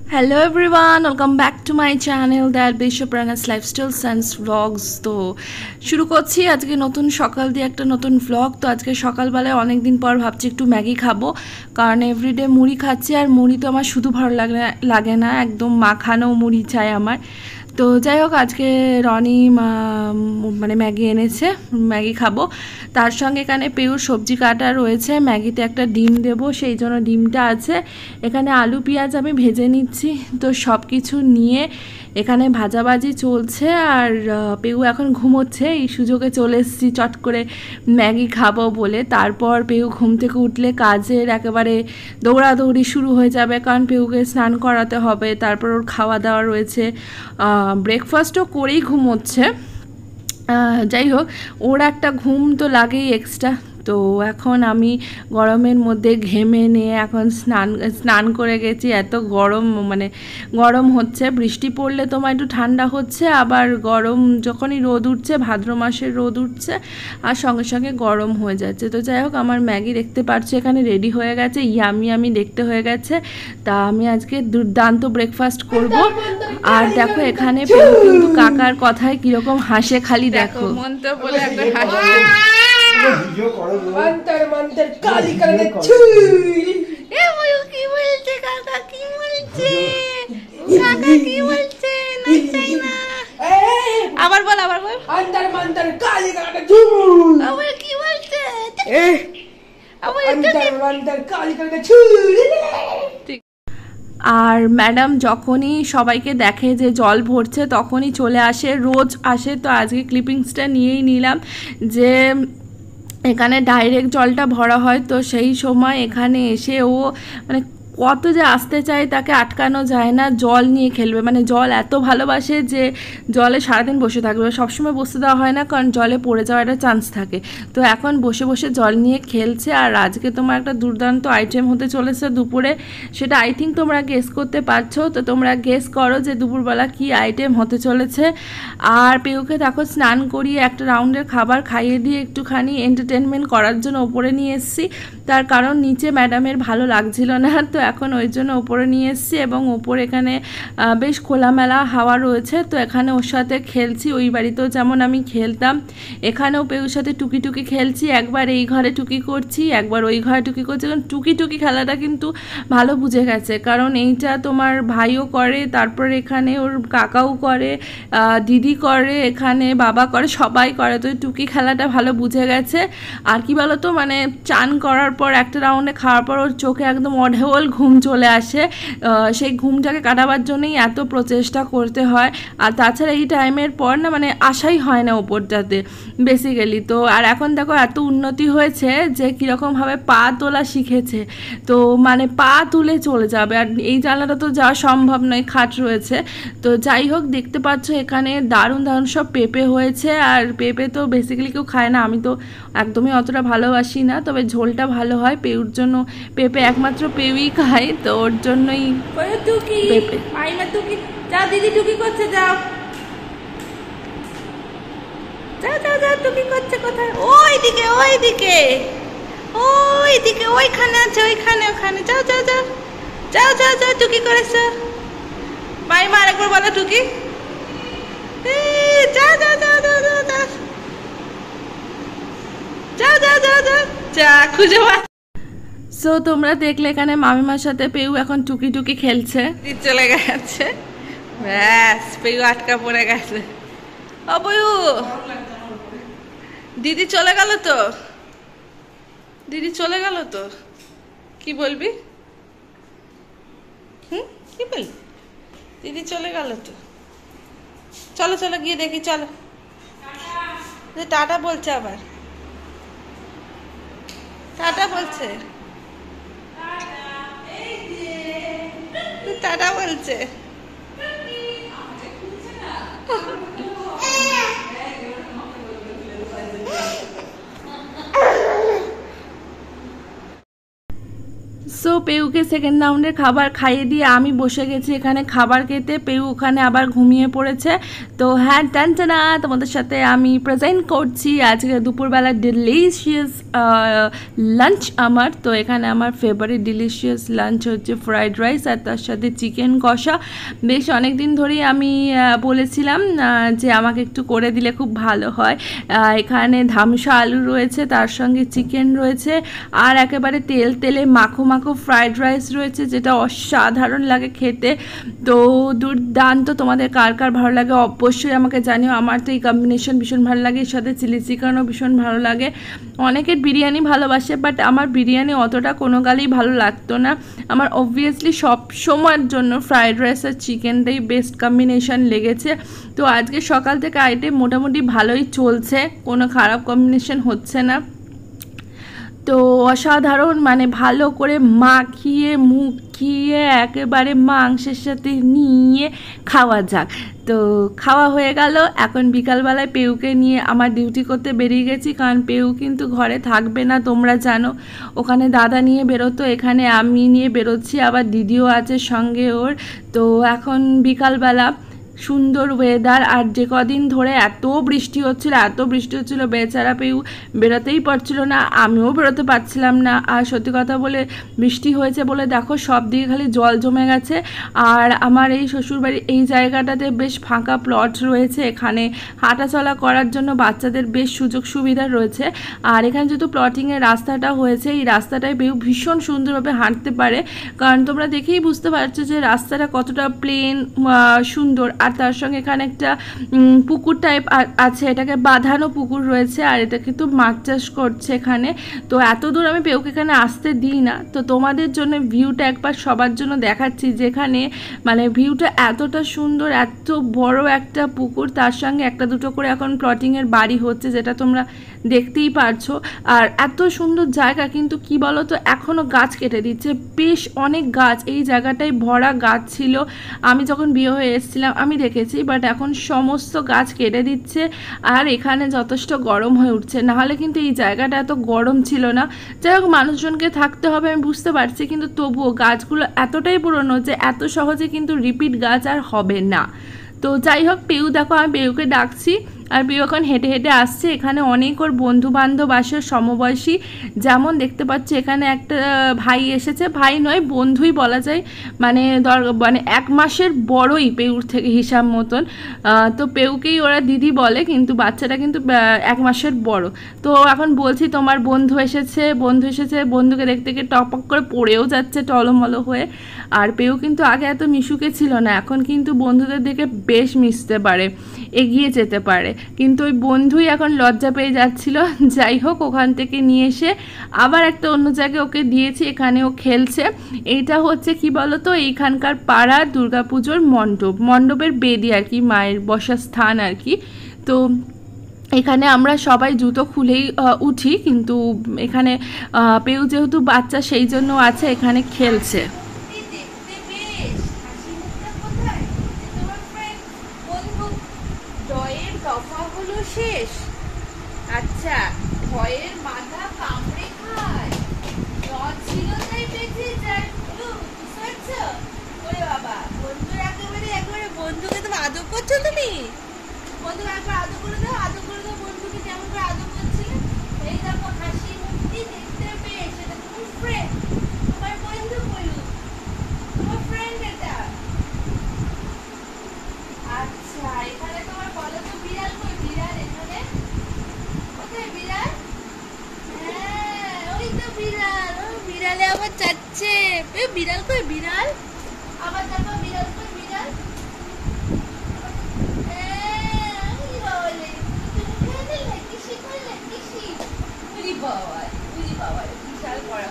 Hello everyone, welcome back to my channel that Bishop Rana's Lifestyle Sense Vlogs। তো শুরু করছি আজকে নতুন সকাল দিয়ে একটা নতুন ভ্লগ। তো আজকে সকালবেলায় অনেক দিন পর ভাবছি একটু ম্যাগি খাবো, কারণ এভরিডে মুড়ি খাচ্ছি আর মুড়ি তো আমার শুধু ভালো লাগে না, একদম মাখানো মুড়ি চাই আমার। তো যাই হোক, আজকে রনি মানে ম্যাগি এনেছে, ম্যাগি খাবো। তার সঙ্গে এখানে পেউর সবজি কাটা রয়েছে, ম্যাগিতে একটা ডিম দেবো সেই জন্য ডিমটা আছে। এখানে আলু পেঁয়াজ আমি ভেজে নিচ্ছি। তো সব কিছু নিয়ে এখানে ভাজাভাজি চলছে আর পেউ এখন ঘুমোচ্ছে। এই সুযোগে চলে এসেছি চট করে ম্যাগি খাবো বলে। তারপর পেউ ঘুম থেকে উঠলে কাজের একেবারে দৌড়াদৌড়ি শুরু হয়ে যাবে, কারণ পেউকে স্নান করাতে হবে, তারপর ওর খাওয়া দাওয়া রয়েছে। ব্রেকফাস্টও করেই ঘুমোচ্ছে। যাই হোক, ওর একটা ঘুম তো লাগেই এক্সট্রা। তো এখন আমি গরমের মধ্যে ঘেমে নিয়ে এখন স্নান করে গেছি। এত গরম হচ্ছে, বৃষ্টি পড়লে তোমার একটু ঠান্ডা হচ্ছে, আবার গরম যখনই রোদ উঠছে, ভাদ্র মাসের রোদ উঠছে আর সঙ্গে সঙ্গে গরম হয়ে যাচ্ছে। তো যাই হোক, আমার ম্যাগি দেখতে পাচ্ছি এখানে রেডি হয়ে গেছে, ইয়ামি দেখতে হয়ে গেছে। তা আমি আজকে দুর্দান্ত ব্রেকফাস্ট করব। আর দেখো এখানে কিন্তু কাকার কথায় কিরকম হাসে, খালি দেখো মন্ত্র বলে একবার হাসছে। मंतर मंतर काली करने छुई এ ময়ূর কি বলছে, কাকা কি বলছে, কাকা কি বলছে, নাচাই না। আবার বল अंतर मंतर काली करने छुई আবার কি বলছে, अंतर मंतर काली करने छुई। আর ম্যাডাম যখনই সবাইকে দেখে যে জল ভরছে তখনই চলে আসে, রোজ আসে। তো আজকে ক্লিপিংসটা নিয়েই নিলাম যে এখানে ডাইরেক্ট জলটা ভরা হয়। তো সেই সময় এখানে এসে ও মানে কত যে আসতে চায়, তাকে আটকানো যায় না। জল নিয়ে খেলবে, মানে জল এত ভালোবাসে যে জলে সারাদিন বসে থাকবে। সবসময় বসতে দেওয়া হয় না, কারণ জলে পড়ে যাওয়ার একটা চান্স থাকে। তো এখন বসে বসে জল নিয়ে খেলছে। আর আজকে তোমার একটা দুর্দান্ত আইটেম হতে চলেছে দুপুরে, সেটা আই থিঙ্ক তোমরা গেস করতে পারছো। তো তোমরা গেস করো যে দুপুরবেলা কি আইটেম হতে চলেছে। আর পেউকে দেখো স্নান করিয়ে একটা রাউন্ডের খাবার খাইয়ে দিয়ে একটুখানি এন্টারটেনমেন্ট করার জন্য ওপরে নিয়ে এসেছি। তার কারণ নিচে ম্যাডামের ভালো লাগছিল না, তো এখন ওই জন্য ওপরে নিয়ে এসেছি। এবং ওপরে এখানে বেশ খোলামেলা হাওয়া রয়েছে। তো এখানে ওর সাথে খেলছি, ওই বাড়িতেও যেমন আমি খেলতাম এখানেও পেউর সাথে টুকি খেলছি। একবার এই ঘরে টুকি করছি, একবার ওই ঘরে টুকি করছি। কারণ টুকি খেলাটা কিন্তু ভালো বুঝে গেছে, কারণ এইটা তোমার ভাইও করে, তারপর এখানে ওর কাকাও করে, দিদি করে, এখানে বাবা করে, সবাই করে। তো টুকি খেলাটা ভালো বুঝে গেছে। আর কি বলো তো, মানে চান করার পর একটা রাউন্ডে খাওয়ার পর ওর চোখে একদম অঢেল ঘুম চলে আসে। সেই ঘুমটাকে কাটাবার জন্যই এত প্রচেষ্টা করতে হয়। আর তাছাড়া এই টাইমের পর না মানে আশাই হয় না ওপরটাতে বেসিক্যালি। তো আর এখন দেখো এত উন্নতি হয়েছে যে কীরকমভাবে পা তোলা শিখেছে। তো মানে পা তুলে চলে যাবে। আর এই জানলাটা তো যাওয়া সম্ভব নয়, খাট রয়েছে। তো যাই হোক, দেখতে পাচ্ছ এখানে দারুণ সব পেঁপে হয়েছে। আর পেঁপে তো বেসিক্যালি কেউ খায় না, আমি তো একদমই অতটা ভালোবাসি না, তবে ঝোলটা ভালো হয়। পেউর জন্য পেঁপে একমাত্র পেউই খায়, তো ওর জন্যই পেঁপে। যাও দিদি টুকি করছে, যাও টুকি করছে। কোথায়? ওইদিকে ওইখানে আছে, ওইখানে যাও টুকি করেছো। মাইমা আরেকবার বলো টুকি। যাও যা খুঁজে। সো তোমরা দেখলে এখানে মামিমার সাথে পেউ এখন টুকি খেলছে। চলে গেছে, ব্যাস পেউ আটকা পড়ে গেছে। ও বয়ু, দিদি চলে গেল তো, কি বলবি? কি বলবি? দিদি চলে গেল তো। চলো গিয়ে দেখি, চলো। টাটা বলছে, আবার টাটা বলছে, টাটা বলছে। সো পেউকে সেকেন্ড রাউন্ডের খাবার খাইয়ে দিয়ে আমি বসে গেছি এখানে খাবার খেতে। পেউ ওখানে আবার ঘুমিয়ে পড়েছে। তো হ্যাঁ, টানটানা তোমাদের সাথে আমি প্রেজেন্ট করছি আজকে দুপুরবেলা ডিলিশিয়াস লাঞ্চ আমার। তো এখানে আমার ফেভারিট ডিলিশিয়াস লাঞ্চ হচ্ছে ফ্রাইড রাইস আর তার সাথে চিকেন কষা। বেশ অনেক দিন ধরেই আমি বলেছিলাম যে আমাকে একটু করে দিলে খুব ভালো হয়। এখানে ধামসা আলু রয়েছে, তার সঙ্গে চিকেন রয়েছে, আর একেবারে তেলে মাখো মাখো ফ্রাইড রাইস রয়েছে, যেটা অসাধারণ লাগে খেতে। তো দুর্দান্ত। তোমাদের কার কার ভালো লাগে অবশ্যই আমাকে জানিও। আমার তো এই কম্বিনেশন ভীষণ ভালো লাগে, এর সাথে চিলি চিকেনও ভীষণ ভালো লাগে। অনেকের বিরিয়ানি ভালোবাসে, বাট আমার বিরিয়ানি অতটা কোনো কালেই ভালো লাগতো না। আমার অবভিয়াসলি সব সময়ের জন্য ফ্রাইড রাইস আর চিকেনটাই বেস্ট কম্বিনেশন লেগেছে। তো আজকে সকাল থেকে আইটেম মোটামুটি ভালোই চলছে, কোনো খারাপ কম্বিনেশন হচ্ছে না। তো অসাধারণ, মানে ভালো করে মাখিয়ে মুখিয়ে একেবারে মাংসের সাথে নিয়ে খাওয়া যাক। তো খাওয়া হয়ে গেল। এখন বিকালবেলায় পেউকে নিয়ে আমার ডিউটি করতে বেরিয়ে গেছি, কারণ পেউ কিন্তু ঘরে থাকবে না, তোমরা জানো। ওখানে দাদা নিয়ে বেরোতো, এখানে আমি নিয়ে বেরোচ্ছি, আবার দিদিও আছে সঙ্গে ওর। তো এখন বিকালবেলা, সুন্দর ওয়েদার, আর যে কদিন ধরে এত বৃষ্টি হচ্ছিল বেচারা পেউ বেরোতেই পারছিল না, আমিও বেরোতে পারছিলাম না। আর সত্যি কথা বলে বৃষ্টি হয়েছে বলে দেখো সব দিকে খালি জল জমে গেছে। আর আমার এই শ্বশুরবাড়ি এই জায়গাটাতে বেশ ফাঁকা প্লট রয়েছে, এখানে হাঁটাচলা করার জন্য বাচ্চাদের বেশ সুযোগ সুবিধা রয়েছে। আর এখানে যেহেতু প্লটিংয়ের রাস্তাটা হয়েছে, এই রাস্তাটায় পেউ ভীষণ সুন্দরভাবে হাঁটতে পারে, কারণ তোমরা দেখেই বুঝতে পারছো যে রাস্তাটা কতটা প্লেন সুন্দর। আর তার সঙ্গে এখানে একটা পুকুর টাইপ আছে, এটাকে বাঁধানো পুকুর রয়েছে, আর এটা কিন্তু মাছ চাষ করছে এখানে। তো এত দূর আমি পেউকে এখানে আসতে দিই না। তো তোমাদের জন্য ভিউটা একবার সবার জন্য দেখাচ্ছি, যেখানে মানে ভিউটা এতটা সুন্দর, এত বড় একটা পুকুর, তার সঙ্গে একটা দুটো করে এখন প্লটিংয়ের বাড়ি হচ্ছে, যেটা তোমরা দেখতেই পারছো। আর এত সুন্দর জায়গা, কিন্তু কি বলো তো, এখনও গাছ কেটে দিচ্ছে, বেশ অনেক গাছ এই জায়গাটায় ভরা গাছ ছিল। আমি যখন বিয়ে হয়ে এসেছিলাম আমি দেখেছি, বাট এখন সমস্ত গাছ কেটে দিচ্ছে, আর এখানে যথেষ্ট গরম হয়ে উঠছে। নাহলে কিন্তু এই জায়গাটা এত গরম ছিল না। যাই হোক, মানুষজনকে থাকতে হবে আমি বুঝতে পারছি, কিন্তু তবুও গাছগুলো এতটাই পুরনো যে এত সহজে কিন্তু রিপিট গাছ আর হবে না। তো যাই হোক, পেউ দেখো, আমি পেউকে ডাকছি, আর পেউ এখন হেঁটে হেঁটে আসছে। এখানে অনেক ওর বন্ধু বান্ধব আসে সমবয়সী, যেমন দেখতে পাচ্ছি এখানে একটা ভাই এসেছে, ভাই নয় বন্ধুই বলা যায়, মানে মানে 1 মাসের বড়ই পেউর থেকে হিসাব মতন। তো পেউকেই ওরা দিদি বলে, কিন্তু বাচ্চাটা কিন্তু 1 মাসের বড়। তো এখন বলছি তোমার বন্ধু এসেছে, বন্ধুকে দেখতে গিয়ে টপক করে পড়েও যাচ্ছে টলমলো হয়ে। আর পেউ কিন্তু আগে এত মিশুকে ছিল না, এখন কিন্তু বন্ধুদের দিকে বেশ মিশতে পারে, এগিয়ে যেতে পারে, কিন্তু ওই বন্ধুই এখন লজ্জা পেয়ে যাচ্ছিল। যাই হোক, ওখান থেকে নিয়ে এসে আবার একটা অন্য জায়গায় ওকে দিয়েছি, এখানে ও খেলছে। এইটা হচ্ছে কি বলতো, এইখানকার পাড়া দুর্গাপুজোর মণ্ডপের বেদি আর কি, মায়ের বসার স্থান আর কি। তো এখানে আমরা সবাই জুতো খুলেই উঠি, কিন্তু এখানে পেউ যেহেতু বাচ্চা সেই জন্য আছে, এখানে খেলছে। শেষ। আচ্ছা, ভয়ের মাথা কামড়ে খায়, ছিল তাই বেঁচে যায়। ওরে বাবা, বন্ধুর একেবারে বন্ধুকে তুমি আদর করছো, তুমি বন্ধুকে একবার আদর করে দাও, বন্ধুকে কেমন করে আদর করছিলে। এই দেখো হাসি মুক্তি দেখতে পেয়ে, সেটা তোমার ফ্রেন্ড, তোমার বন্ধু বলুন, তোমার ফ্রেন্ড এটা। আচ্ছা, এখানে তোমার বলো তো বিড়াল কই? বিড়াল এখানে কোথায়? বিড়াল, হ্যাঁ ওই তো বিড়াল, বিড়ালে আবার যাচ্ছে। বিড়াল কই? বিড়াল আবার দেখো, বিড়াল কই? বিড়াল বিশাল করা